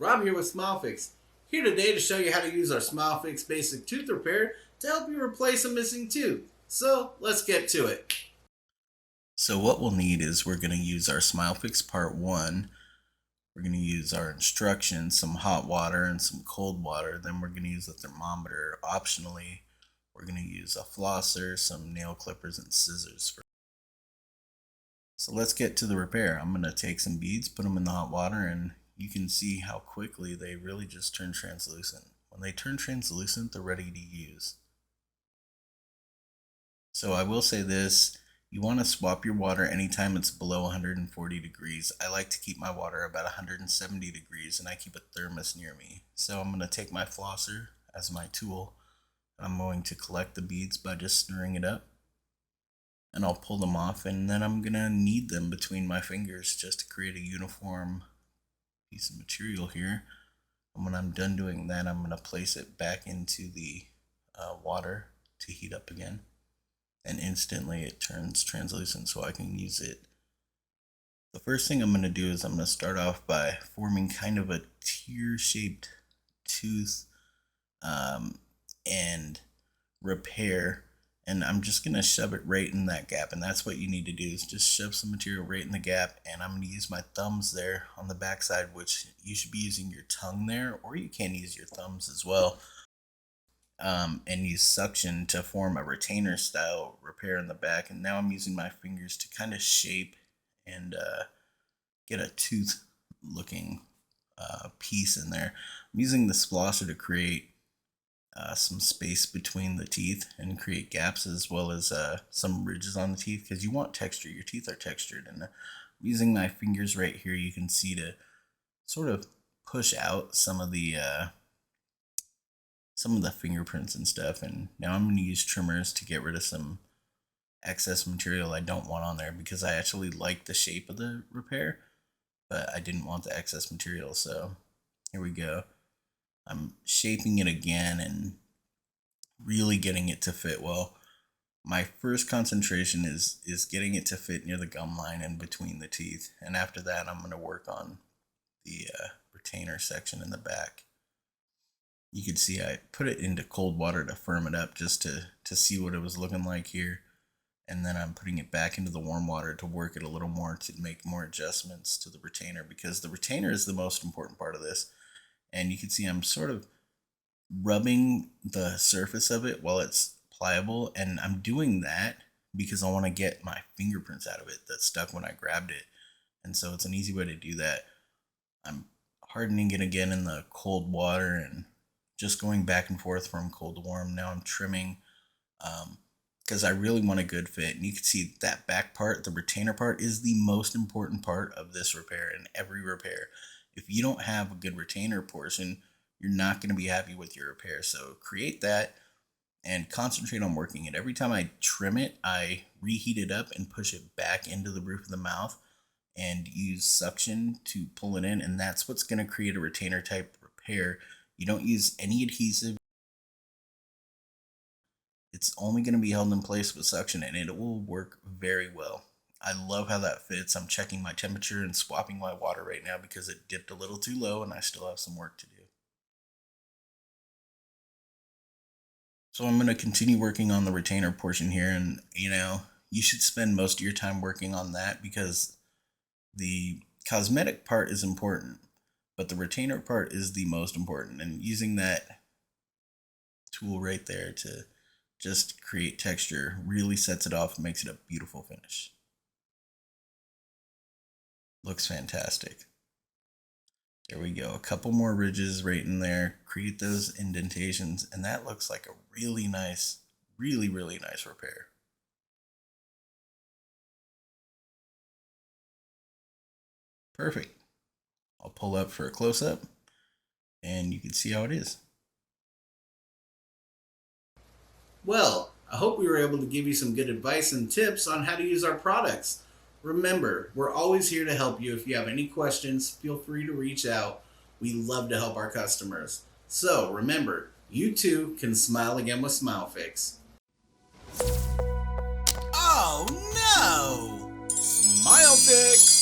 Rob here with SmileFix. Here today to show you how to use our SmileFix Basic Tooth Repair to help you replace a missing tooth. So let's get to it. So what we'll need is we're going to use our SmileFix Part 1. We're going to use our instructions, some hot water and some cold water. Then we're going to use a thermometer. Optionally, we're going to use a flosser, some nail clippers, and scissors. So let's get to the repair. I'm going to take some beads, put them in the hot water, and you can see how quickly they really just turn translucent. When they turn translucent, they're ready to use. So I will say this, you want to swap your water anytime it's below 140 degrees. I like to keep my water about 170 degrees, and I keep a thermos near me. So I'm going to take my flosser as my tool, and I'm going to collect the beads by just stirring it up. And I'll pull them off, and then I'm going to knead them between my fingers just to create a uniform piece of material here. And when I'm done doing that, I'm going to place it back into the water to heat up again. And instantly it turns translucent so I can use it. The first thing I'm going to do is I'm going to start off by forming kind of a tear-shaped tooth and repair. And I'm just going to shove it right in that gap, and that's what you need to do, is just shove some material right in the gap. And I'm going to use my thumbs there on the back side, which you should be using your tongue there, or you can use your thumbs as well, and use suction to form a retainer style repair in the back. And now I'm using my fingers to kind of shape and get a tooth looking piece in there. I'm using the flosser to create some space between the teeth and create gaps, as well as some ridges on the teeth, because you want texture. Your teeth are textured, and I'm using my fingers right here, you can see, to sort of push out some of the fingerprints and stuff. And now I'm going to use trimmers to get rid of some excess material I don't want on there, because I actually like the shape of the repair, but I didn't want the excess material. So here we go. I'm shaping it again and really getting it to fit well. My first concentration is getting it to fit near the gum line and between the teeth. And after that, I'm going to work on the retainer section in the back. You can see I put it into cold water to firm it up, just to see what it was looking like here. And then I'm putting it back into the warm water to work it a little more, to make more adjustments to the retainer, because the retainer is the most important part of this. And you can see I'm sort of rubbing the surface of it while it's pliable. And I'm doing that because I want to get my fingerprints out of it that stuck when I grabbed it. And so it's an easy way to do that. I'm hardening it again in the cold water and just going back and forth from cold to warm. Now I'm trimming because I really want a good fit. And you can see that back part, the retainer part, is the most important part of this repair and every repair. If you don't have a good retainer portion, you're not going to be happy with your repair. So create that and concentrate on working it. Every time I trim it, I reheat it up and push it back into the roof of the mouth and use suction to pull it in. And that's what's going to create a retainer type repair. You don't use any adhesive. It's only going to be held in place with suction, and it will work very well. I love how that fits. I'm checking my temperature and swapping my water right now because it dipped a little too low and I still have some work to do. So I'm going to continue working on the retainer portion here, and you should spend most of your time working on that, because the cosmetic part is important, but the retainer part is the most important. And using that tool right there to just create texture really sets it off and makes it a beautiful finish. Looks fantastic. There we go. A couple more ridges right in there. Create those indentations, and that looks like a really nice, really nice repair. Perfect. I'll pull up for a close-up, and you can see how it is. Well, I hope we were able to give you some good advice and tips on how to use our products. Remember, we're always here to help you. If you have any questions, feel free to reach out. We love to help our customers. So remember, you too can smile again with SmileFix. Oh no! SmileFix!